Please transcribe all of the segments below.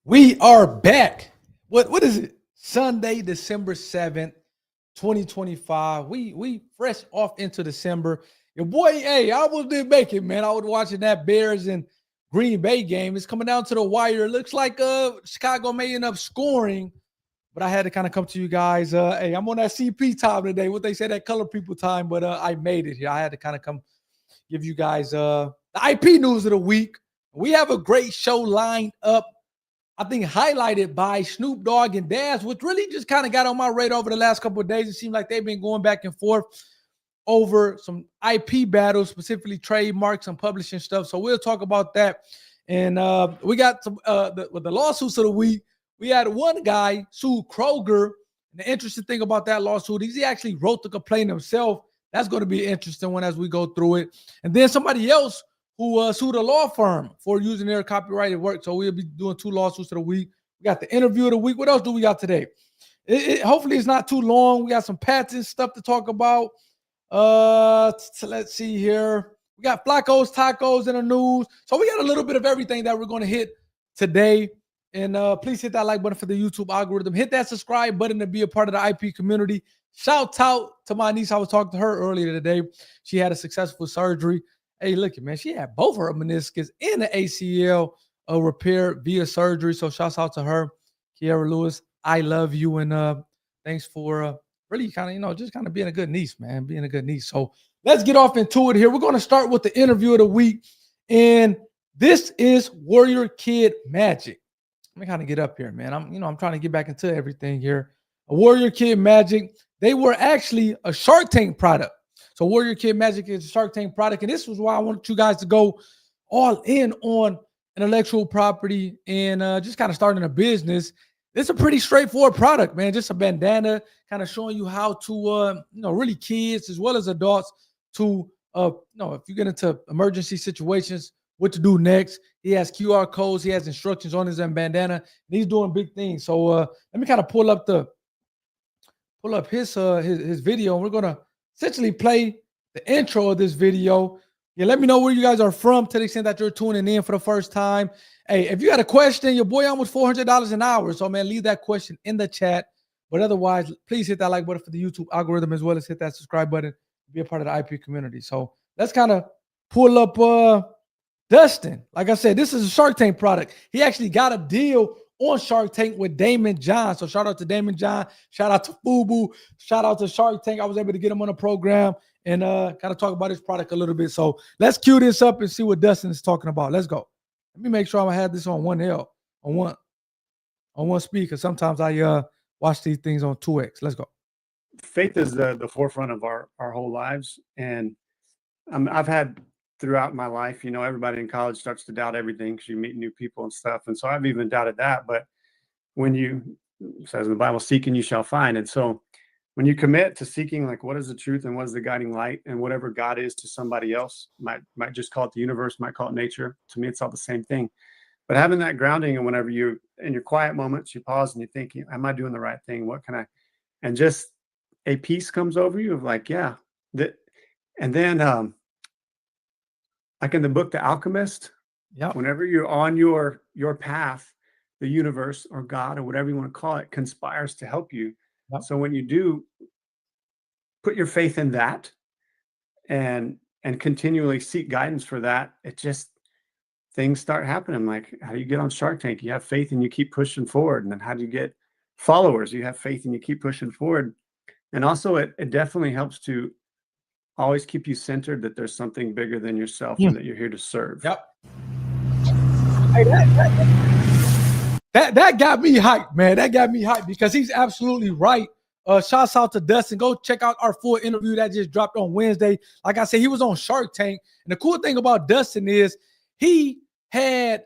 We are back. What is it? Sunday, December 7th, 2025. We fresh off into December. Your boy, hey, I was did make it, man. I was watching that Bears and Green Bay game. It's coming down to the wire. It looks like Chicago may end up scoring, but I had to kind of come to you guys. Hey, I'm on that CP time today. What they say, that color people time, but I made it here. I had to kind of come give you guys the IP news of the week. We have a great show lined up. I think highlighted by Snoop Dogg and Daz, which really just kind of got on my radar over the last couple of days. It seemed like they've been going back and forth over some IP battles, specifically trademarks and publishing stuff. So we'll talk about that. And we got some with the lawsuits of the week. We had one guy sued Kroger. And the interesting thing about that lawsuit is he actually wrote the complaint himself. That's going to be an interesting one as we go through it. And then somebody else who sued a law firm for using their copyrighted work. So we'll be doing two lawsuits of the week. We got the interview of the week. What else do we got today? Hopefully it's not too long. We got some patent stuff to talk about. So let's see here. We got Flacos Tacos in the news. So we got a little bit of everything that we're going to hit today. And please hit that like button for the YouTube algorithm. Hit that subscribe button to be a part of the IP community. Shout out to my niece. I was talking to her earlier today. She had a successful surgery. Hey, look, man, she had both her meniscus and the ACL repair via surgery. So shouts out to her. Kiara Lewis, I love you. And thanks for really kind of, just kind of being a good niece, man, being a good niece. So let's get off into it here. We're going to start with the interview of the week. And this is Warrior Kid Magic. Let me kind of get up here, man. I'm trying to get back into everything here. A Warrior Kid Magic. They were actually a Shark Tank product. So Warrior Kid Magic is a Shark Tank product. And this was why I wanted you guys to go all in on intellectual property and just kind of starting a business. It's a pretty straightforward product, man. Just a bandana kind of showing you how to, really kids as well as adults to, if you get into emergency situations, what to do next. He has QR codes. He has instructions on his bandana. And he's doing big things. So let me kind of pull up his video. And we're going to essentially play the intro of this video. Yeah, let me know where you guys are from to the extent that you're tuning in for the first time. Hey, if you got a question, your boy almost $400 an hour. So, man, leave that question in the chat. But otherwise, please hit that like button for the YouTube algorithm as well as hit that subscribe button to be a part of the IP community. So let's kind of pull up Dustin. Like I said, this is a Shark Tank product. He actually got a deal on Shark Tank with Damon John. So shout out to Damon John. Shout out to Fubu. Shout out to Shark Tank. I was able to get him on the program and kind of talk about his product a little bit. So let's cue this up and see what Dustin is talking about. Let's go. Let me make sure I have this on on one speaker. Sometimes I watch these things on 2X. Let's go. Faith is the forefront of our whole lives. And I've had throughout my life, everybody in college starts to doubt everything because you meet new people and stuff. And so I've even doubted that. But when it says in the Bible, seek and you shall find. And so when you commit to seeking, like, what is the truth and what is the guiding light, and whatever God is to somebody else, might just call it the universe, might call it nature. To me, it's all the same thing. But having that grounding, and whenever you in your quiet moments, you pause and you think, am I doing the right thing? What can I? And just a peace comes over you of like, yeah. And then like in the book, The Alchemist, whenever you're on your path, the universe or God or whatever you want to call it conspires to help you. Yep. So when you do put your faith in that and continually seek guidance for that, it just, things start happening. Like, how do you get on Shark Tank? You have faith and you keep pushing forward. And then how do you get followers? You have faith and you keep pushing forward. And also it definitely helps to always keep you centered that there's something bigger than yourself and that you're here to serve. Yep. That got me hyped, man. That got me hyped because he's absolutely right. Shouts out to Dustin. Go check out our full interview that just dropped on Wednesday. Like I said, he was on Shark Tank. And the cool thing about Dustin is he had,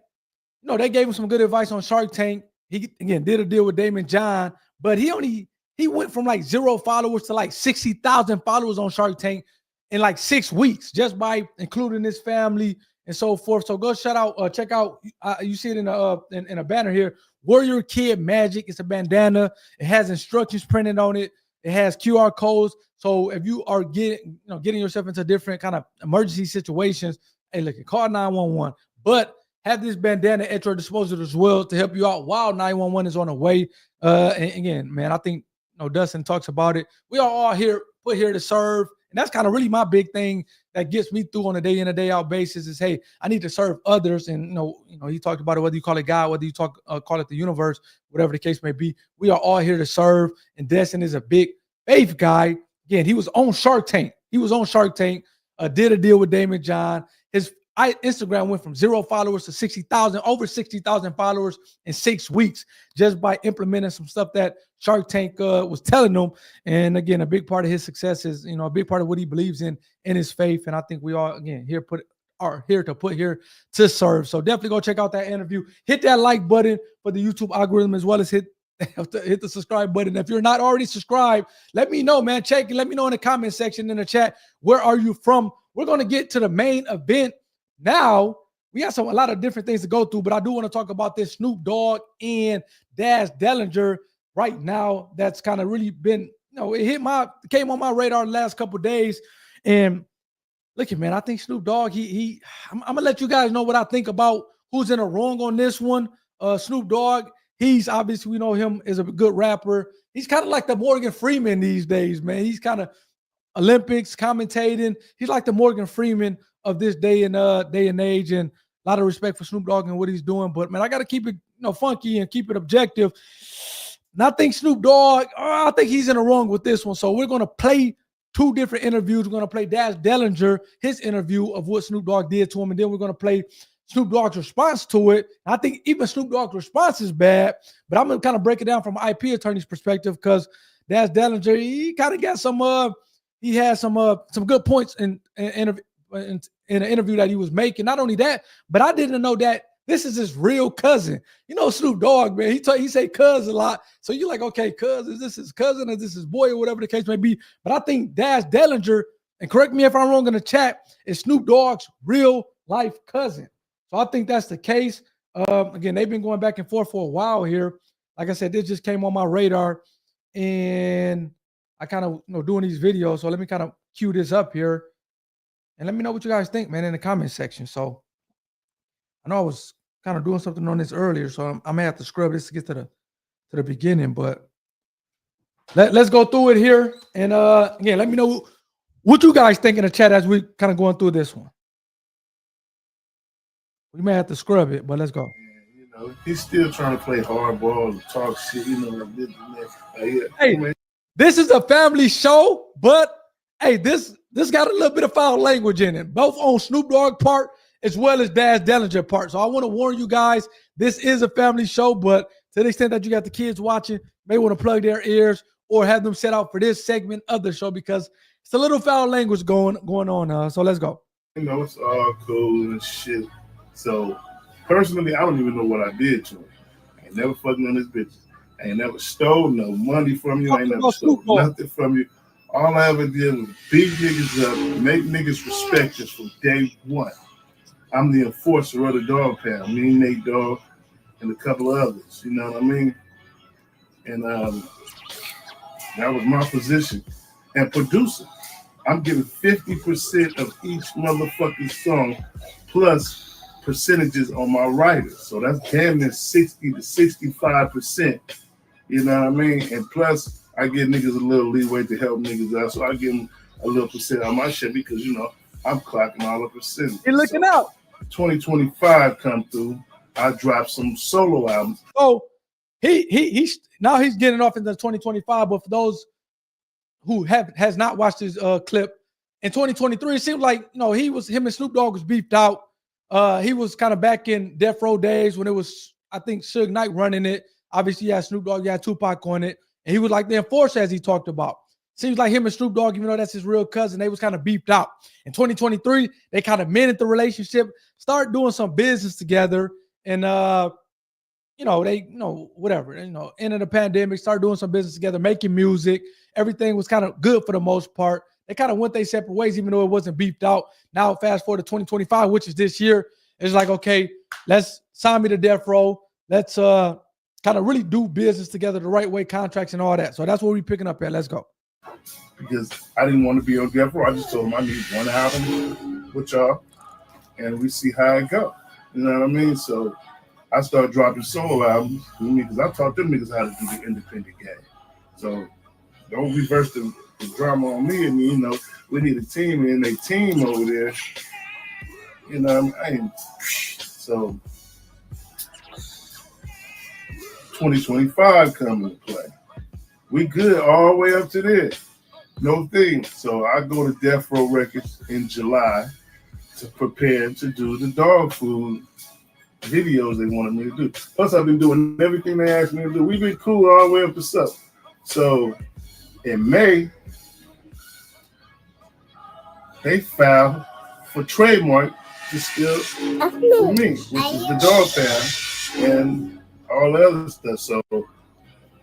they gave him some good advice on Shark Tank. He, again, did a deal with Damon John, but he went from like 0 followers to like 60,000 followers on Shark Tank in like 6 weeks, just by including his family and so forth. So go check out. You see it in a banner here. Warrior Kid Magic. It's a bandana. It has instructions printed on it. It has QR codes. So if you are getting yourself into different kind of emergency situations, hey, look, call 911. But have this bandana at your disposal as well to help you out while 911 is on the way. And again, man, I think Dustin talks about it. We are all put here to serve. And that's kind of really my big thing that gets me through on a day in and day out basis is, hey, I need to serve others. And, he talked about it, whether you call it God, whether you call it the universe, whatever the case may be. We are all here to serve. And Destin is a big faith guy. Again, he was on Shark Tank. Did a deal with Damon John. His Instagram went from 0 followers to 60,000, over 60,000 followers in 6 weeks, just by implementing some stuff that Shark Tank was telling them. And again, a big part of his success is, a big part of what he believes in his faith. And I think we all, again, are here to serve. So definitely go check out that interview. Hit that like button for the YouTube algorithm, as well as hit the subscribe button. If you're not already subscribed, let me know, man. Let me know in the comment section, in the chat, where are you from? We're going to get to the main event now. We have a lot of different things to go through, but I do want to talk about this Snoop Dogg and Daz Dellinger right now. That's kind of really been, it came on my radar the last couple of days. And look, man, I think Snoop Dogg, I'm going to let you guys know what I think about who's in the wrong on this one. Snoop Dogg, he's obviously, we know him as a good rapper. He's kind of like the Morgan Freeman these days, man. He's kind of Olympics commentating. He's like the Morgan Freeman of this day and age, and a lot of respect for Snoop Dogg and what he's doing. But man, I got to keep it funky and keep it objective. And I think Snoop Dogg, I think he's in the wrong with this one. So we're going to play 2 different interviews. We're going to play Daz Dellinger, his interview of what Snoop Dogg did to him, and then we're going to play Snoop Dogg's response to it. I think even Snoop Dogg's response is bad, but I'm going to kind of break it down from an IP attorney's perspective, because Daz Dellinger, he kind of got he had some good points in an interview that he was making. Not only that, but I didn't know that this is his real cousin. Snoop Dogg, man, he say cuz a lot. So you're like, okay, cuz, is this his cousin, or is this his boy, or whatever the case may be? But I think Daz Dellinger, and correct me if I'm wrong in the chat, is Snoop Dogg's real life cousin. So I think that's the case. Again, they've been going back and forth for a while here. Like I said, this just came on my radar, and I kind of doing these videos. So let me kind of cue this up here, and let me know what you guys think, man, in the comment section. So I know I was kind of doing something on this earlier, so I may have to scrub this to get to the beginning. But let's go through it here, and again, let me know what you guys think in the chat as we kind of going through this one. We may have to scrub it, but let's go. He's still trying to play hardball and talk shit, like this and that. Hey, this is a family show, but hey, this got a little bit of foul language in it, both on Snoop Dogg part as well as Daz Dellinger part. So I want to warn you guys, this is a family show, but to the extent that you got the kids watching, may want to plug their ears or have them set out for this segment of the show, because it's a little foul language going on. So let's go. It's all cool and shit. So personally, I don't even know what I did to him. I ain't never fucking on this bitch. I ain't never stole no money from you. I ain't never stole nothing from you. All I ever did was beat niggas up, make niggas respect us from day one. I'm the enforcer of the dog pound. Me, Nate Dogg, and a couple of others. You know what I mean? And that was my position. And producer, I'm giving 50% of each motherfucking song plus percentages on my writers. So that's damn near 60 to 65%. You know what I mean? And plus, I give niggas a little leeway to help niggas out. So I give them a little percent on my shit because, I'm clocking all the percentages. You're looking out. 2025 come through, I dropped some solo albums. So he's getting off into 2025, but for those who has not watched his clip, in 2023, it seemed like, him and Snoop Dogg was beefed out. He was kind of back in Death Row days when it was, I think, Suge Knight running it. Obviously, you had Snoop Dogg, you had Tupac on it, and he was like the enforcer, as he talked about. Seems like him and Snoop Dogg, even though that's his real cousin, they was kind of beefed out. In 2023, they kind of mended the relationship, started doing some business together, and whatever, ended the pandemic, started doing some business together, making music. Everything was kind of good for the most part. They kind of went their separate ways, even though it wasn't beefed out. Now, fast forward to 2025, which is this year, it's like, okay, let's sign me to Death Row. Let's kind of really do business together the right way, contracts and all that. So that's what we're picking up at. Let's go. Because I didn't want to be on Death Row. I just told him I need one album with y'all, and we see how it go. You know what I mean? So I started dropping solo albums because I taught them niggas how to do the independent game. So don't reverse the drama on me. And you know, we need a team, and they team over there. You know what I mean? So 2025 coming to play. We good all the way up to there. No thing. So I go to Death Row Records in July to prepare to do the dog food videos they wanted me to do. Plus, I've been doing everything they asked me to do. We've been cool all the way up to summer. So in May, they filed for trademark to steal for me, which is the dog pound and all the other stuff. So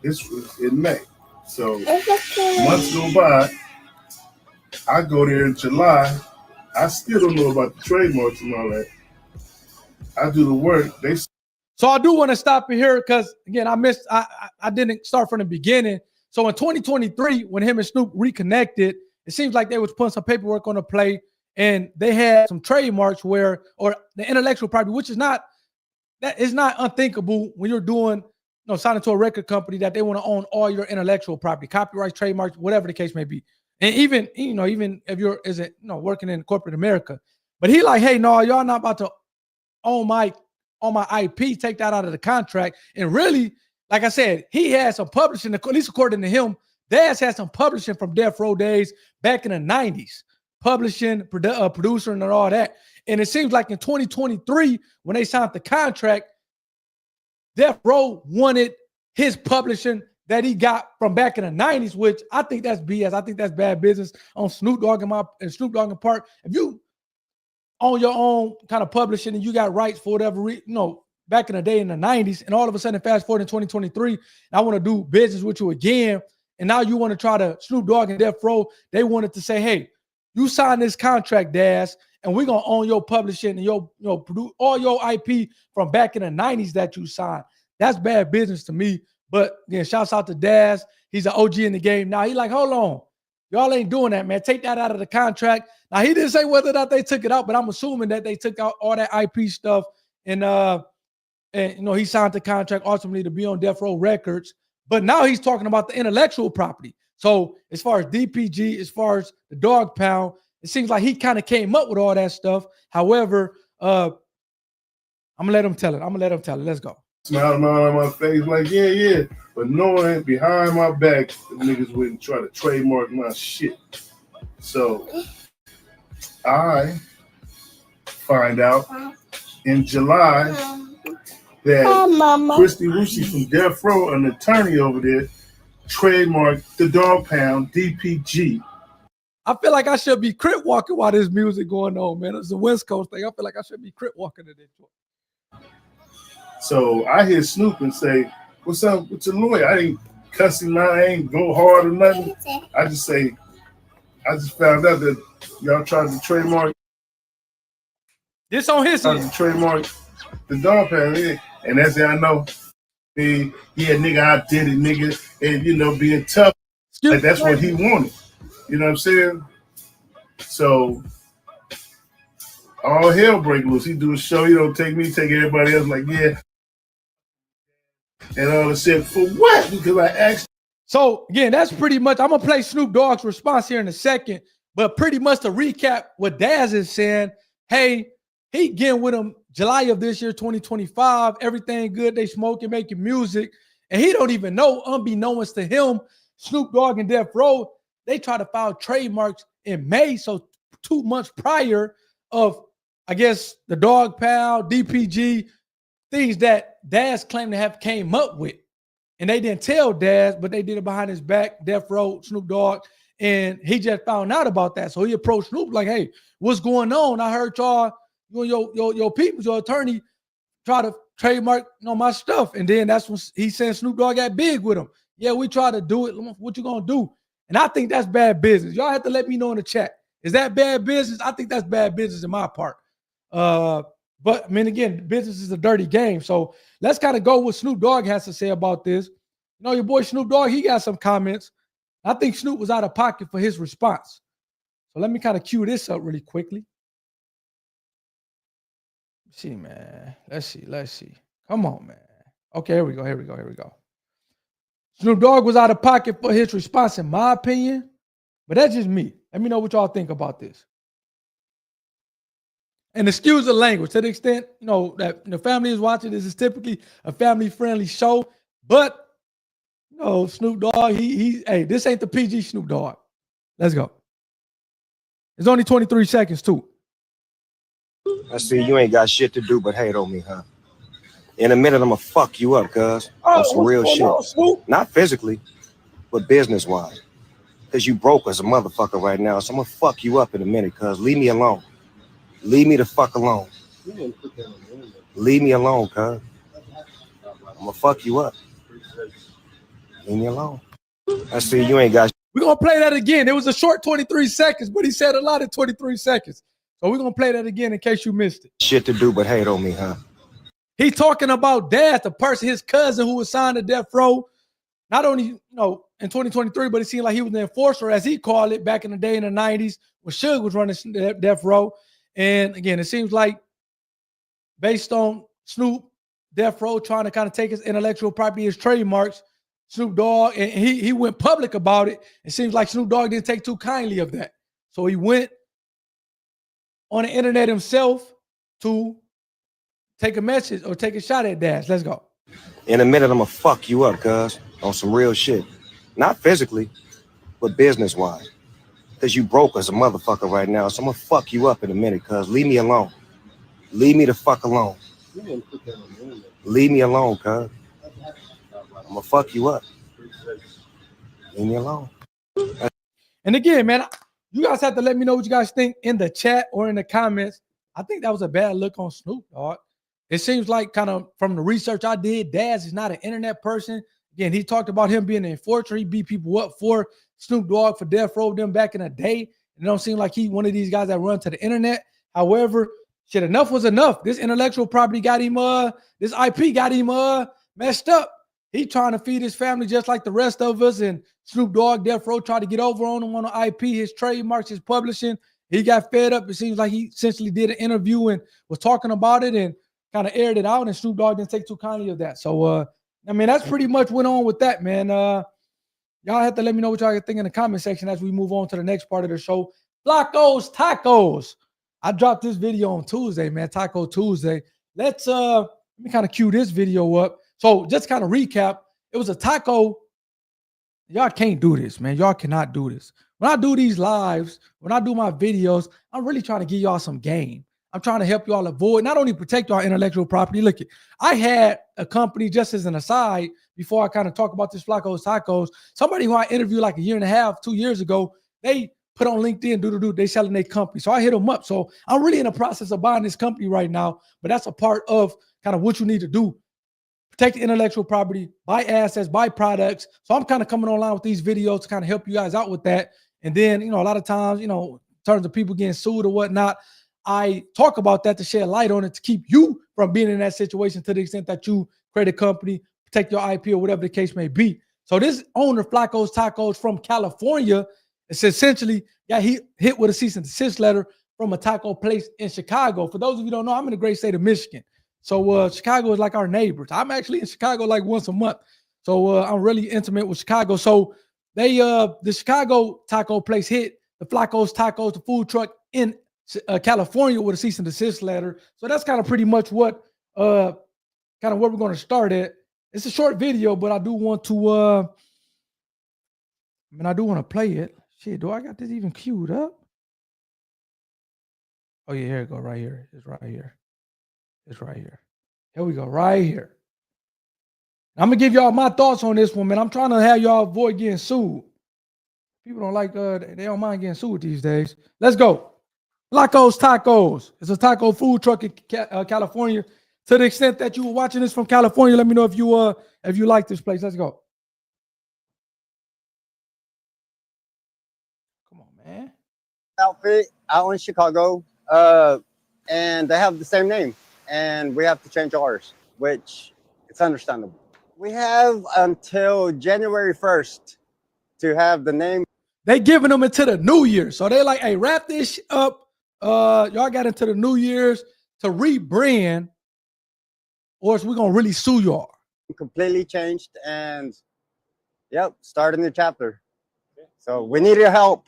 this was in May. So months go by. I go there in July. I still don't know about the trademarks and all that. I do the work. So I do want to stop it here because again, I didn't start from the beginning. So in 2023, when him and Snoop reconnected, it seems like they was putting some paperwork on the plate, and they had some trademarks or the intellectual property, which is not unthinkable when you're doing, signing to a record company that they want to own all your intellectual property, copyrights, trademarks, whatever the case may be. And even if you're working in corporate America, but he like, hey, no, y'all not about to own my IP, take that out of the contract. And really, like I said, he had some publishing, at least according to him, Daz had some publishing from Death Row days back in the 90s, publishing, producer, and all that. And it seems like in 2023, when they signed the contract, Death Row wanted his publishing that he got from back in the 90s, which I think that's BS. I think that's bad business on Snoop Dogg and Snoop Dogg part. If you own your own kind of publishing and you got rights for whatever back in the day in the 90s, and all of a sudden fast forward in 2023, I want to do business with you again, and now you want to try to Snoop Dogg and Death Row, they wanted to say, hey, you signed this contract, Daz, and we're going to own your publishing and your produce all your IP from back in the 90s that you signed. That's bad business to me. But again, shouts out to Daz. He's an OG in the game. Now he like, hold on. Y'all ain't doing that, man. Take that out of the contract. Now he didn't say whether or not they took it out, but I'm assuming that they took out all that IP stuff and he signed the contract ultimately to be on Death Row Records. But now he's talking about the intellectual property. So as far as DPG, as far as the dog pound, it seems like he kind of came up with all that stuff. However, I'm gonna let him tell it. Let's go. Smiling all on my face like, yeah. But knowing behind my back, the niggas wouldn't try to trademark my shit. So I find out in July that Christy Rucci from Death Row, an attorney over there, trademarked the dog pound DPG. I feel like I should be crip walking while this music going on, man. It's a West Coast thing. I feel like I should be crip walking to this. So I hear Snoop and say, what's up with your lawyer? I ain't cussing, I ain't go hard or nothing. I just found out that y'all tried to trademark. This on his tried to trademark the dog pound, and that's how I know. Yeah, nigga, I did it, nigga. And being tough. Like that's what he wanted. You know what I'm saying? So all hell break loose. He do a show, he don't take me, take everybody else, like, yeah. And all the shit for what? Because I asked. So again, that's pretty much. I'm gonna play Snoop Dogg's response here in a second, but pretty much to recap what Daz is saying. Hey, he getting with him July of this year, 2025. Everything good. They smoking, making music, and he don't even know. Unbeknownst to him, Snoop Dogg and Death Row, they try to file trademarks in May, so 2 months prior of, I guess, the dog pound, DPG, things that Daz claimed to have came up with. And they didn't tell Daz, but they did it behind his back, Death Row, Snoop Dogg, and he just found out about that. So he approached Snoop like, hey, what's going on? I heard y'all, your people, your attorney, try to trademark my stuff. And then that's when he said Snoop Dogg got big with him. Yeah, we try to do it. What you gonna do? And I think that's bad business. Y'all have to let me know in the chat. Is that bad business? I think that's bad business in my part. But I mean, again, business is a dirty game. So let's kind of go what Snoop Dogg has to say about this. Your boy Snoop Dogg, he got some comments. I think Snoop was out of pocket for his response. So let me kind of cue this up really quickly. See, man. Let's see. Come on, man. Okay, here we go. Snoop Dogg was out of pocket for his response, in my opinion, but that's just me. Let me know what y'all think about this. And excuse the language to the extent, that the family is watching. This is typically a family-friendly show, but Snoop Dogg, hey, this ain't the PG Snoop Dogg. Let's go. It's only 23 seconds too. I see you ain't got shit to do but hate on me, huh? In a minute, I'm gonna fuck you up, cuz. On some real shit. Not physically, but business-wise. Cause you broke as a motherfucker right now, so I'm gonna fuck you up in a minute, cuz. Leave me alone. Leave me the fuck alone. Leave me alone, cuz. I'm gonna fuck you up. Leave me alone. I see you ain't got. We're gonna play that again. It was a short 23 seconds, but he said a lot in 23 seconds. So we're gonna play that again in case you missed it. Shit to do but hate on me, huh? He talking about Dad, the person, his cousin who was signed to death row. Not only, in 2023, but it seemed like he was the enforcer, as he called it, back in the day in the 90s when Suge was running death row. And again, it seems like based on Snoop, death row trying to kind of take his intellectual property, his trademarks, Snoop Dogg, and he went public about it. It seems like Snoop Dogg didn't take too kindly of that. So he went on the internet himself to take a message or take a shot at Dash. Let's go. In a minute, I'm gonna fuck you up, cuz. On some real shit. Not physically, but business-wise. Cause you broke as a motherfucker right now, so I'm gonna fuck you up in a minute, cuz. Leave me alone. Leave me the fuck alone. Leave me alone, cuz. I'm gonna fuck you up. Leave me alone. And again, man, you guys have to let me know what you guys think in the chat or in the comments. I think that was a bad look on Snoop, dog. It seems like, kind of from the research I did, Daz is not an internet person. Again, he talked about him being an enforcer. He beat people up for Snoop Dogg, for death row them back in the day. It don't seem like he one of these guys that run to the internet. However, shit, enough was enough. This intellectual property got him, this IP got him messed up. He trying to feed his family just like the rest of us. And Snoop Dogg, death row, tried to get over on him on the IP, his trademarks, his publishing. He got fed up. It seems like he essentially did an interview and was talking about it and kind of aired it out, and Snoop Dogg didn't take too kindly of that. So, that's pretty much went on with that, man. Y'all have to let me know what y'all think in the comment section as we move on to the next part of the show. Flacos Tacos. I dropped this video on Tuesday, man, Taco Tuesday. Let me kind of cue this video up. So just kind of recap, it was a taco. Y'all can't do this, man. Y'all cannot do this. When I do these lives, when I do my videos, I'm really trying to give y'all some game. I'm trying to help y'all avoid, not only protect our intellectual property. Look, I had a company, just as an aside, before I kind of talk about this Flacos Tacos, somebody who I interviewed like a year and a half, 2 years ago, they put on LinkedIn, they selling their company. So I hit them up. So I'm really in the process of buying this company right now, but that's a part of kind of what you need to do. Protect the intellectual property, buy assets, buy products. So I'm kind of coming online with these videos to kind of help you guys out with that. And then, a lot of times, in terms of people getting sued or whatnot, I talk about that to shed light on it, to keep you from being in that situation to the extent that you create a company, protect your IP or whatever the case may be. So this owner, Flacos Tacos from California, is essentially got hit with a cease and desist letter from a taco place in Chicago. For those of you who don't know, I'm in the great state of Michigan. So Chicago is like our neighbors. I'm actually in Chicago like once a month. So I'm really intimate with Chicago. So they the Chicago taco place hit the Flacos Tacos, the food truck in California, with a cease and desist letter. So that's kind of pretty much what where we're going to start at. It's a short video, but I do want to I do want to play it. Shit, do I got this even queued up? Oh yeah, here it go, right here. It's right here. Here we go, right here. I'm gonna give y'all my thoughts on this one, man. I'm trying to have y'all avoid getting sued. People don't like they don't mind getting sued these days. Let's go. Flacos Tacos. It's a taco food truck in California. To the extent that you were watching this from California, let me know if you like this place. Let's go. Come on, man. Outfit out in Chicago, and they have the same name, and we have to change ours, which it's understandable. We have until January 1st to have the name. They giving them into the New Year. So they like, hey, wrap this up. Y'all got into the New Year's to rebrand, or is we gonna really sue y'all? Completely changed, and yep, start a new chapter. So we need your help.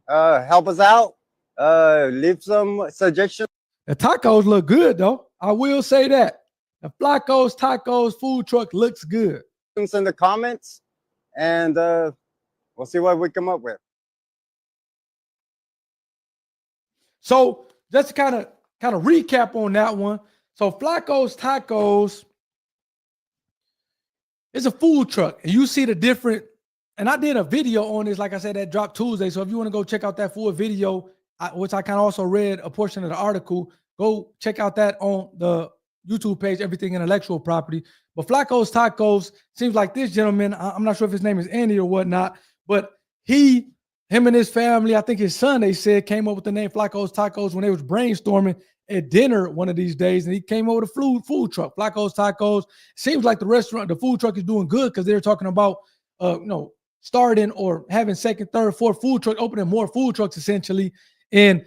Help us out. Leave some suggestions. The tacos look good though. I will say that. The Flacos Tacos food truck looks good. In the comments, and we'll see what we come up with. So just to kind of recap on that one. So Flacos Tacos is a food truck, and you see the different. And I did a video on this, like I said, that dropped Tuesday. So if you want to go check out that full video, which I kind of also read a portion of the article, go check out that on the YouTube page, Everything Intellectual Property. But Flacos Tacos seems like this gentleman, I'm not sure if his name is Andy or whatnot, but him and his family, I think his son, they said, came up with the name Flacos Tacos when they was brainstorming at dinner one of these days, and he came over the food truck, Flacos Tacos. Seems like the food truck is doing good because they're talking about, starting or having second, third, fourth food truck, opening more food trucks essentially. And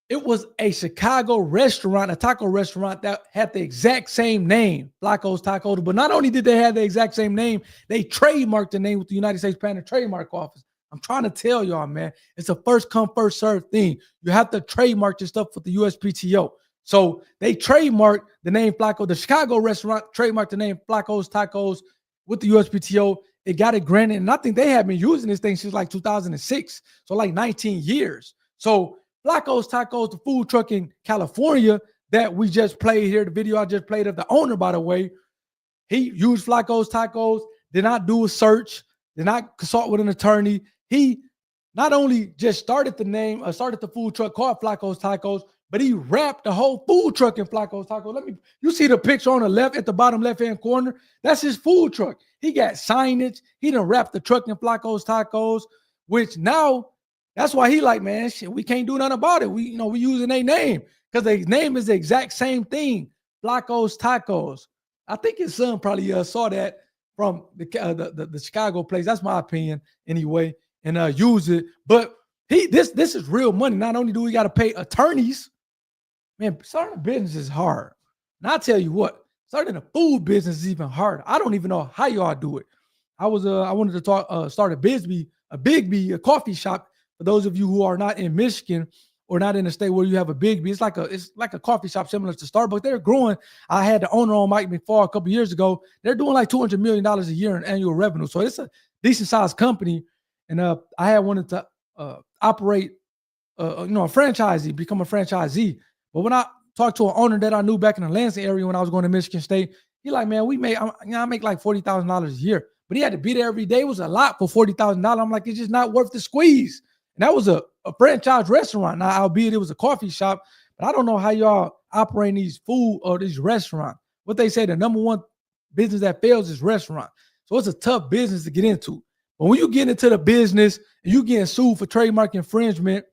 it was a Chicago restaurant, a taco restaurant that had the exact same name, Flacos Tacos. But not only did they have the exact same name, they trademarked the name with the United States Patent and Trademark Office. I'm trying to tell y'all, man, it's a first come, first served thing. You have to trademark your stuff with the USPTO. So they trademarked the name Flaco. The Chicago restaurant trademarked the name Flacos Tacos with the USPTO. It got it granted, and I think they have been using this thing since like 2006, so like 19 years. So Flacos Tacos, the food truck in California that we just played here, the video I just played of the owner, by the way, he used Flacos Tacos, did not do a search, did not consult with an attorney. He not only just started the food truck called Flacos Tacos, but he wrapped the whole food truck in Flacos Tacos. You see the picture on the left at the bottom left-hand corner? That's his food truck. He got signage. He done wrapped the truck in Flacos Tacos, which now that's why he like, man, shit, we can't do nothing about it. We using their name because their name is the exact same thing, Flacos Tacos. I think his son probably saw that from the Chicago place. That's my opinion anyway, and use it. But this is real money. Not only do we got to pay attorneys, man, starting a business is hard. And I tell you what, starting a food business is even harder. I don't even know how y'all do it. I wanted to start a Big coffee shop. For those of you who are not in Michigan or not in a state where you have a Big B, it's like a coffee shop similar to Starbucks. They're growing. I had the owner on Mike McFall a couple years ago. They're doing like $200 million a year in annual revenue. So it's a decent sized company. And I had wanted to operate, a franchisee, become a franchisee. But when I talked to an owner that I knew back in the Lansing area when I was going to Michigan State, he like, man, I make like $40,000 a year. But he had to be there every day. It was a lot for $40,000. I'm like, it's just not worth the squeeze. And that was a franchise restaurant. Now, albeit it was a coffee shop, but I don't know how y'all operate these food or these restaurants. What they say, the number one business that fails is restaurant. So it's a tough business to get into. But when you get into the business and you getting sued for trademark infringement,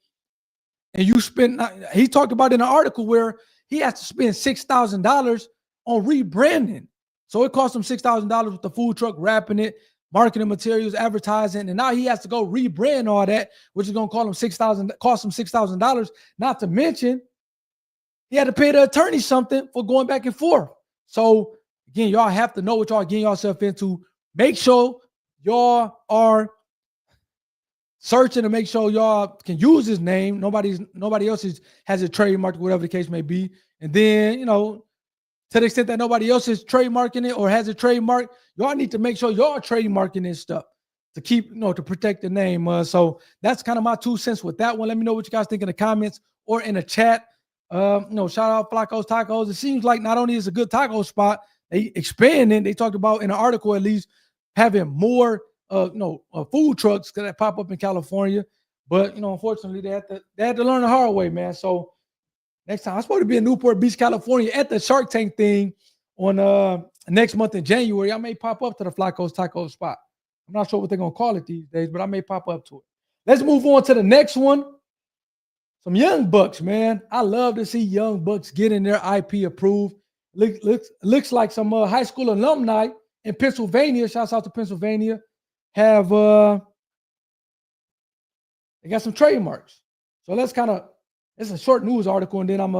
and you spend, he talked about in an article where he has to spend $6,000 on rebranding. So it cost him $6,000 with the food truck, wrapping it, marketing materials, advertising, and now he has to go rebrand all that, which is going to cost him $6,000. Not to mention, he had to pay the attorney something for going back and forth. So again, y'all have to know what y'all getting yourself into. Make sure y'all are searching to make sure y'all can use his name. Nobody else has a trademark, whatever the case may be. And then, to the extent that nobody else is trademarking it or has a trademark, y'all need to make sure y'all are trademarking this stuff to keep, to protect the name. So that's kind of my 2 cents with that one. Let me know what you guys think in the comments or in the chat. Shout out Flacos Tacos. It seems like not only is a good taco spot, they expanding. They talked about in an article at least having more food trucks that pop up in California, but unfortunately they had to learn the hard way, man. So next time I'm supposed to be in Newport Beach, California at the Shark Tank thing on next month in January. I may pop up to the Flacos Taco spot. I'm not sure what they're gonna call it these days, but I may pop up to it. Let's move on to the next one. Some young bucks, man. I love to see young bucks getting their IP approved. Looks like some high school alumni in Pennsylvania. Shouts out to Pennsylvania. Have they got some trademarks. So it's a short news article, and then I'm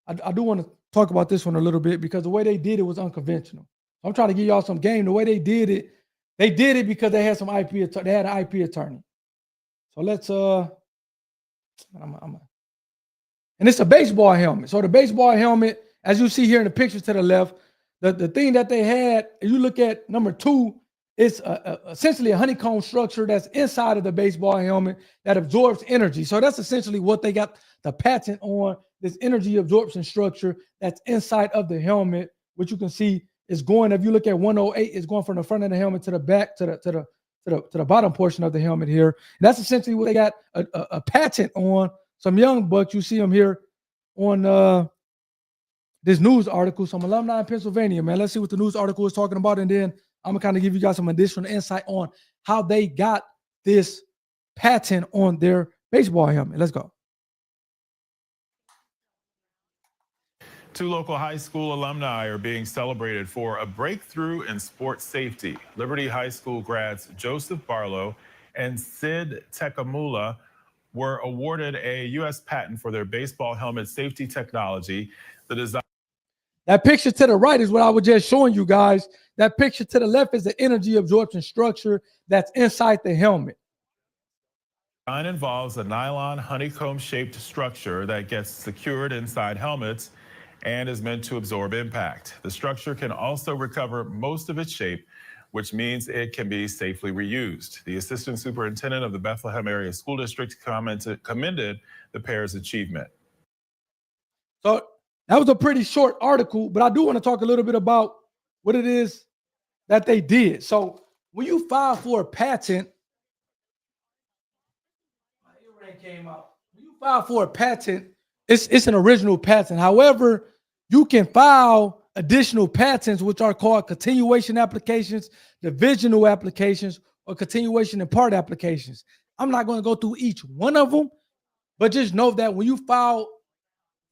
I do want to talk about this one a little bit because the way they did it was unconventional. I'm trying to give y'all some game. The way they did it because they had some IP. They had an IP attorney. So let's and it's a baseball helmet. So the baseball helmet, as you see here in the picture to the left, the thing that they had, if you look at number 2, it's essentially a honeycomb structure that's inside of the baseball helmet that absorbs energy. So that's essentially what they got the patent on, this energy absorption structure that's inside of the helmet, which you can see is going, if you look at 108, it's going from the front of the helmet to the back to the bottom portion of the helmet here. And that's essentially what they got a patent on. Some young bucks, you see them here on this news article, some alumni in Pennsylvania, man. Let's see what the news article is talking about, and then I'm gonna kind of give you guys some additional insight on how they got this patent on their baseball helmet. Let's go. 2 local high school alumni are being celebrated for a breakthrough in sports safety. Liberty High School grads Joseph Barlow and Sid Tekamula were awarded a U.S. patent for their baseball helmet safety technology. The design. That picture to the right is what I was just showing you guys. That picture to the left is the energy absorption structure that's inside the helmet. Design involves a nylon honeycomb-shaped structure that gets secured inside helmets and is meant to absorb impact. The structure can also recover most of its shape, which means it can be safely reused. The assistant superintendent of the Bethlehem Area School District commended the pair's achievement. So that was a pretty short article, but I do want to talk a little bit about what it is that they did. So when you file for a patent, my earring came out. When you file for a patent, it's an original patent. However, you can file additional patents, which are called continuation applications, divisional applications, or continuation in part applications. I'm not going to go through each one of them, but just know that when you file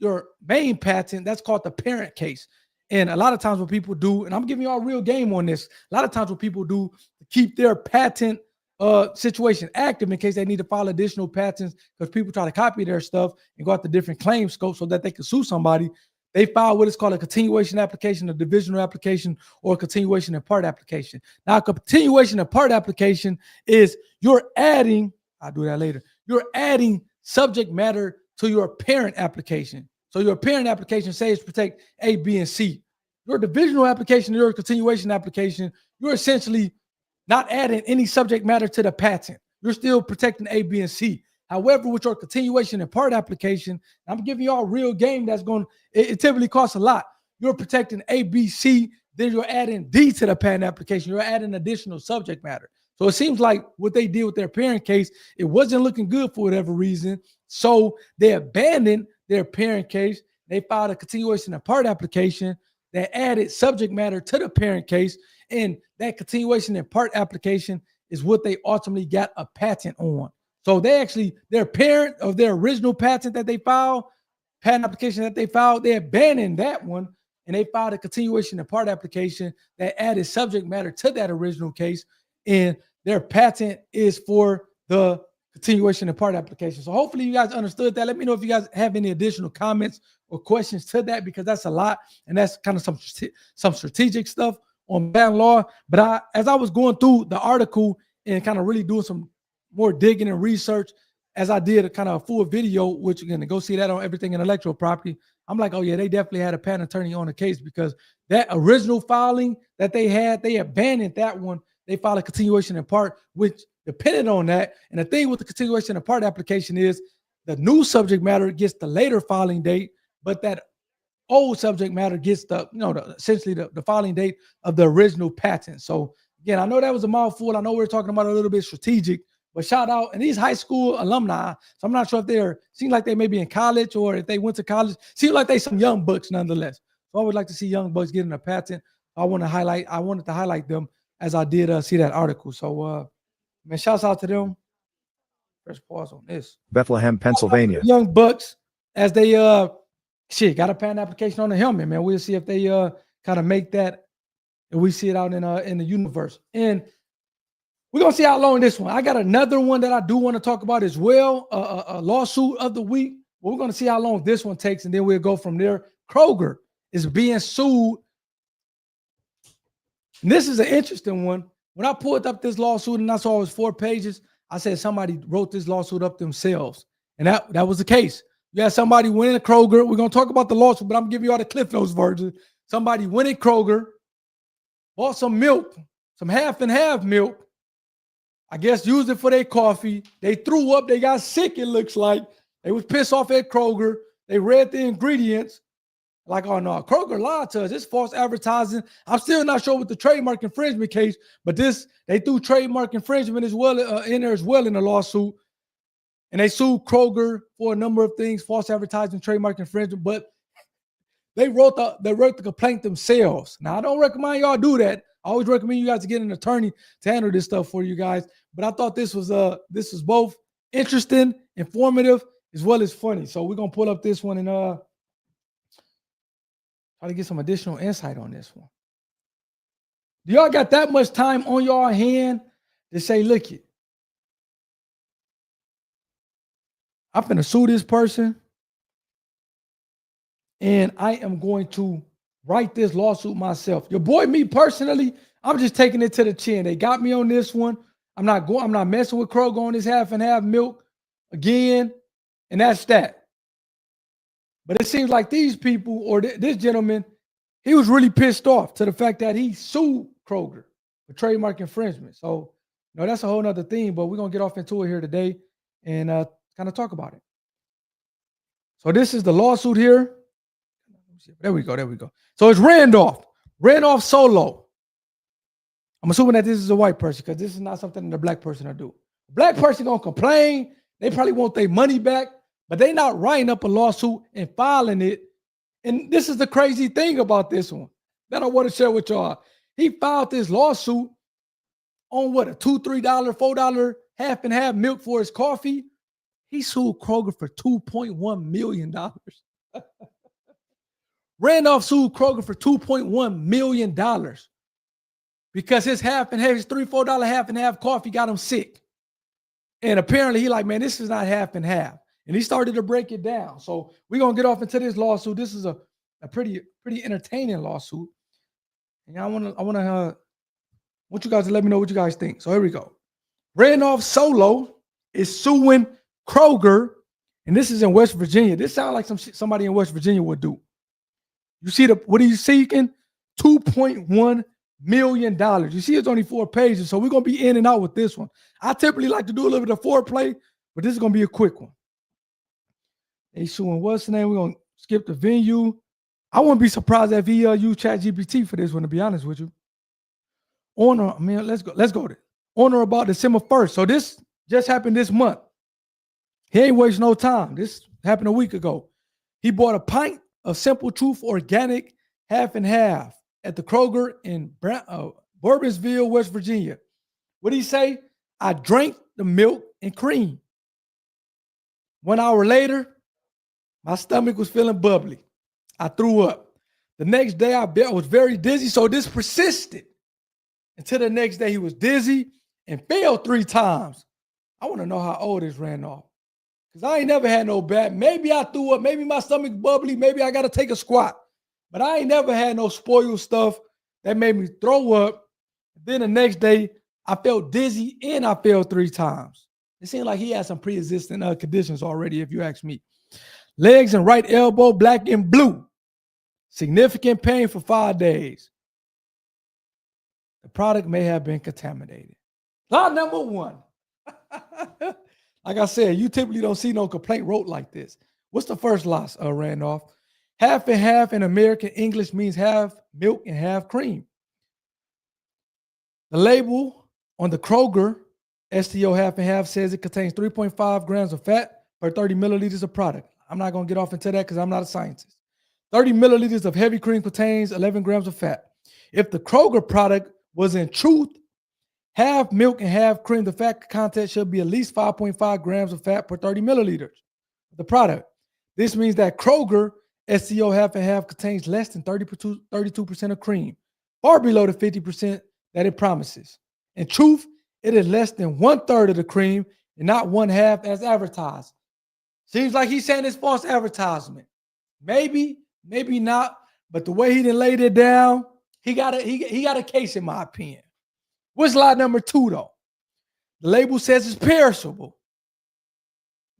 your main patent, that's called the parent case. And a lot of times what people do, and I'm giving y'all real game on this, a lot of times what people do to keep their patent situation active in case they need to file additional patents because people try to copy their stuff and go out to different claim scopes so that they can sue somebody. They file what is called a continuation application, a divisional application, or a continuation in part application. Now, a continuation in part application is you're adding, I'll do that later, you're adding subject matter to your parent application. So your parent application says protect A, B, and C. Your divisional application, your continuation application, you're essentially not adding any subject matter to the patent. You're still protecting A, B, and C. However, with your continuation and part application, I'm giving y'all a real game that's going, it typically costs a lot. You're protecting A, B, C, then you're adding D to the patent application. You're adding additional subject matter. So it seems like what they did with their parent case, it wasn't looking good for whatever reason. So they abandoned their parent case. They filed a continuation and part application that added subject matter to the parent case. And that continuation and part application is what they ultimately got a patent on. So they actually, their parent of their original patent that they filed, patent application that they filed, they abandoned that one and they filed a continuation and part application that added subject matter to that original case. And their patent is for the continuation and part application. So hopefully you guys understood that. Let me know if you guys have any additional comments or questions to that, because that's a lot. And that's kind of some strategic stuff on patent law. But as I was going through the article and kind of really doing some more digging and research, as I did a kind of a full video, which again, go see that on Everything Intellectual Property. I'm like, oh yeah, they definitely had a patent attorney on the case, because that original filing that they had, they abandoned that one. They filed a continuation in part, which depended on that. And the thing with the continuation in part application is the new subject matter gets the later filing date, but that old subject matter gets the, essentially the filing date of the original patent. So again, I know that was a mouthful. I know we're talking about a little bit strategic, but shout out, and these high school alumni, so I'm not sure if seem like they may be in college or if they went to college, seem like they some young bucks nonetheless. So I would like to see young bucks getting a patent. I wanted to highlight them as I did see that article. So man, shouts out to them. Press pause on this. Bethlehem, Pennsylvania. Young bucks, as they got a patent application on the helmet, man. We'll see if they kind of make that, and we see it out in the universe. And we're going to see how long this one. I got another one that I do want to talk about as well, a lawsuit of the week. Well, we're going to see how long this one takes, and then we'll go from there. Kroger is being sued. And this is an interesting one. When I pulled up this lawsuit and I saw it was 4 pages, I said somebody wrote this lawsuit up themselves. And that was the case. You had somebody went in Kroger. We're going to talk about the lawsuit, but I'm giving you all the Cliff Notes version. Somebody went in Kroger, bought some milk, some half and half milk. I guess used it for their coffee. They threw up. They got sick, it looks like. They was pissed off at Kroger. They read the ingredients. Like, oh, no, Kroger lied to us. It's false advertising. I'm still not sure with the trademark infringement case, but they threw trademark infringement as well in there as well in the lawsuit. And they sued Kroger for a number of things, false advertising, trademark infringement, but they wrote the complaint themselves. Now, I don't recommend y'all do that. I always recommend you guys to get an attorney to handle this stuff for you guys. But I thought this was both interesting, informative, as well as funny. So we're gonna pull up this one and try to get some additional insight on this one. Do y'all got that much time on y'all hand to say, look it, I'm finna sue this person, and I am going to write this lawsuit myself. Your boy, me personally, I'm just taking it to the chin. They got me on this one. I'm not messing with Kroger on this half and half milk again, and that's that. But it seems like these people, or this gentleman, he was really pissed off to the fact that he sued Kroger for trademark infringement. So, that's a whole nother thing, but we're going to get off into it here today and kind of talk about it. So this is the lawsuit here. There we go. So it's Randolph Solo. I'm assuming that this is a white person because this is not something that a black person will do. A black person going to complain. They probably want their money back, but they not writing up a lawsuit and filing it. And this is the crazy thing about this one that I want to share with y'all. He filed this lawsuit on what, a $2, $3, $4 half and half milk for his coffee. He sued Kroger for $2.1 million. Randolph sued Kroger for $2.1 million because his half and half, his $3, $4 half and half coffee got him sick. And apparently he like, man, this is not half and half. And he started to break it down. So we're going to get off into this lawsuit. This is a pretty entertaining lawsuit. And I want you guys to let me know what you guys think. So here we go. Randolph Solo is suing Kroger, and this is in West Virginia. This sounds like somebody in West Virginia would do. You see what are you seeking? $2.1 million. You see it's only 4 pages, so we're going to be in and out with this one. I typically like to do a little bit of foreplay, but this is going to be a quick one. They suing, what's the name? We're going to skip the venue. I wouldn't be surprised if he used ChatGPT for this one, to be honest with you. Let's go there. On or about December 1st. So this just happened this month. He ain't waste no time. This happened a week ago. He bought a pint of Simple Truth organic half and half at the Kroger in Bourbonsville, West Virginia. What did he say? I drank the milk and cream. 1 hour later, my stomach was feeling bubbly. I threw up. The next day, I was very dizzy, so this persisted. Until the next day, he was dizzy and fell 3 times. I want to know how old this Randolph. Because I ain't never had no bad. Maybe I threw up. Maybe my stomach bubbly. Maybe I got to take a squat. But I ain't never had no spoiled stuff that made me throw up. Then the next day, I felt dizzy and I fell 3 times. It seemed like he had some pre-existing conditions already, if you ask me. Legs and right elbow, black and blue. Significant pain for 5 days. The product may have been contaminated. Law number 1. Like I said, you typically don't see no complaint wrote like this. What's the first loss, Randolph? Half and half in American English means half milk and half cream. The label on the Kroger STO half and half says it contains 3.5 grams of fat per 30 milliliters of product. I'm not going to get off into that because I'm not a scientist. 30 milliliters of heavy cream contains 11 grams of fat. If the Kroger product was in truth half milk and half cream, the fat content should be at least 5.5 grams of fat per 30 milliliters of the product. This means that Kroger STO half and half contains less than 32% of cream, far below the 50% that it promises. In truth, it is less than 1/3 of the cream and not 1/2 as advertised. Seems like he's saying it's false advertisement. Maybe, maybe not. But the way he done laid it down, he got a case, in my opinion. What's lie number 2, though? The label says it's perishable.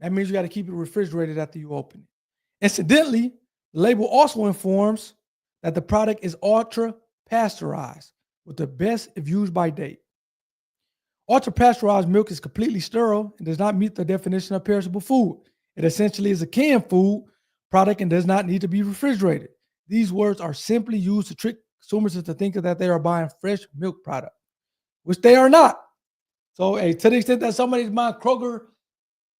That means you got to keep it refrigerated after you open it. Incidentally, the label also informs that the product is ultra pasteurized with the best if used by date. Ultra pasteurized milk is completely sterile and does not meet the definition of perishable food. It essentially is a canned food product and does not need to be refrigerated. These words are simply used to trick consumers into thinking that they are buying fresh milk product, which they are not. So, to the extent that somebody's buying Kroger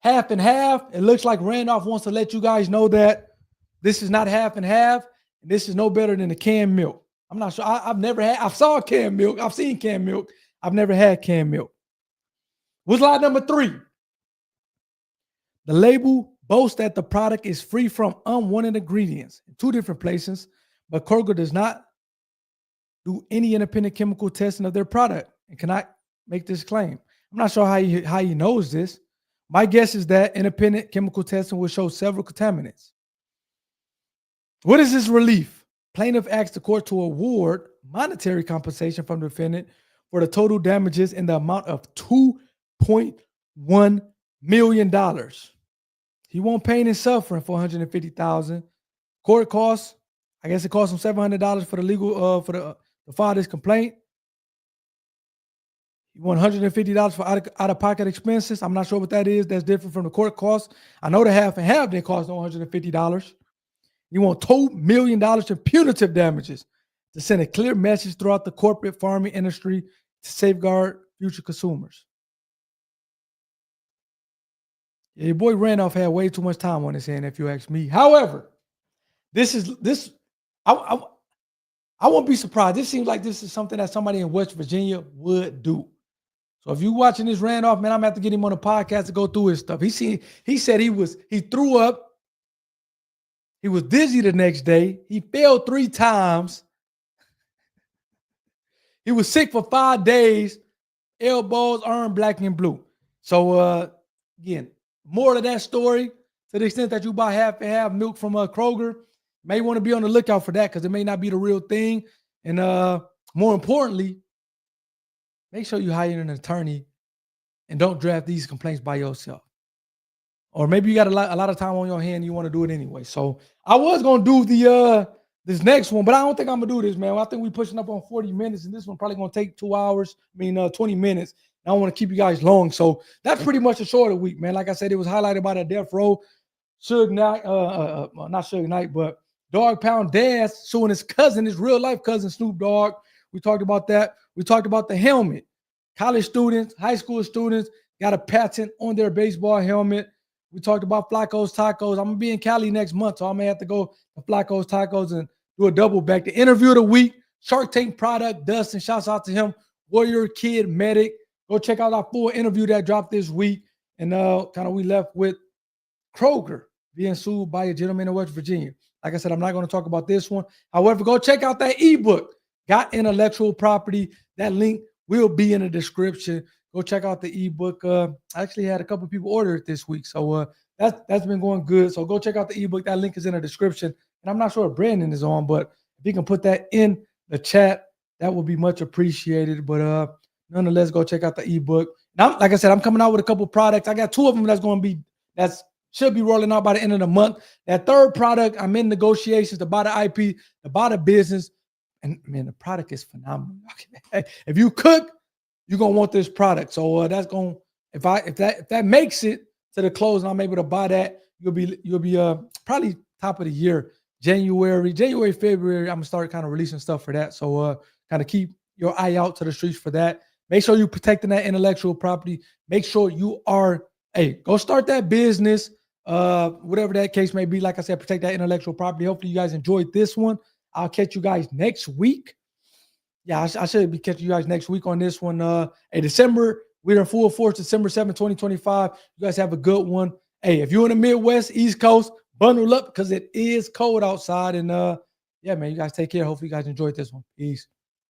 half and half, it looks like Randolph wants to let you guys know that this is not half and half, and this is no better than the canned milk. I'm not sure. I saw canned milk. I've seen canned milk. I've never had canned milk. What's lie number 3? The label boasts that the product is free from unwanted ingredients in 2 different places, but Kroger does not do any independent chemical testing of their product and cannot make this claim. I'm not sure how he knows this. My guess is that independent chemical testing will show several contaminants. What is this relief? Plaintiff asked the court to award monetary compensation from the defendant for the total damages in the amount of $2.1 million. He won't pain and suffering for $150,000. Court costs, I guess it cost him $700 for the legal to file this complaint. He won $150 for out-of-pocket expenses. I'm not sure what that is. That's different from the court costs. I know the half and half didn't cost no $150. You want $2 million in punitive damages to send a clear message throughout the corporate farming industry to safeguard future consumers. Yeah, your boy Randolph had way too much time on his hand, if you ask me. However, I won't be surprised. This seems like this is something that somebody in West Virginia would do. So if you're watching this Randolph, man, I'm gonna have to get him on a podcast to go through his stuff. He said he threw up. He was dizzy the next day. He fell 3 times. He was sick for 5 days. Elbows, arm, black and blue. So again, more of that story, to the extent that you buy half and half milk from Kroger, may want to be on the lookout for that because it may not be the real thing. And more importantly, make sure you hire an attorney and don't draft these complaints by yourself. Or maybe you got a lot of time on your hand and you want to do it anyway. So I was going to do this next one, but I don't think I'm going to do this, man. I think we're pushing up on 40 minutes, and this one probably going to take 2 hours. 20 minutes. I don't want to keep you guys long. So that's pretty much a shorter week, man. Like I said, it was highlighted by the death row. Suge Knight, not Suge Knight, but Dog Pound Daz suing his cousin, his real-life cousin, Snoop Dogg. We talked about that. We talked about the helmet. College students, high school students got a patent on their baseball helmet. We talked about Flacos Tacos. I'm going to be in Cali next month, so I may have to go to Flacos Tacos and do a double back. The interview of the week, Shark Tank product, Dustin. Shouts out to him. Warrior Kid Medic. Go check out our full interview that dropped this week. And we left with Kroger being sued by a gentleman in West Virginia. Like I said, I'm not going to talk about this one. However, go check out that ebook, Got Intellectual Property. That link will be in the description. Go check out the ebook. I actually had a couple people order it this week. So that's been going good. So go check out the ebook. That link is in the description. And I'm not sure if Brandon is on, but if you can put that in the chat, that would be much appreciated. But nonetheless, go check out the ebook. Now, like I said, I'm coming out with a couple products. I got 2 of them that should be rolling out by the end of the month. That 3rd product, I'm in negotiations to buy the IP, to buy the business. And man, the product is phenomenal. If you cook, you're gonna want this product. So that's going. If that makes it to the close, and I'm able to buy that, you'll be probably top of the year, January, February. I'm gonna start kind of releasing stuff for that. So kind of keep your eye out to the streets for that. Make sure you're protecting that intellectual property. Make sure you are, go start that business, whatever that case may be. Like I said, protect that intellectual property. Hopefully you guys enjoyed this one. I'll catch you guys next week. Yeah, I should be catching you guys next week on this one. December, we're in full force, December 7th, 2025. You guys have a good one. If you're in the Midwest, East Coast, bundle up because it is cold outside. And yeah, man, you guys take care. Hopefully you guys enjoyed this one. Peace.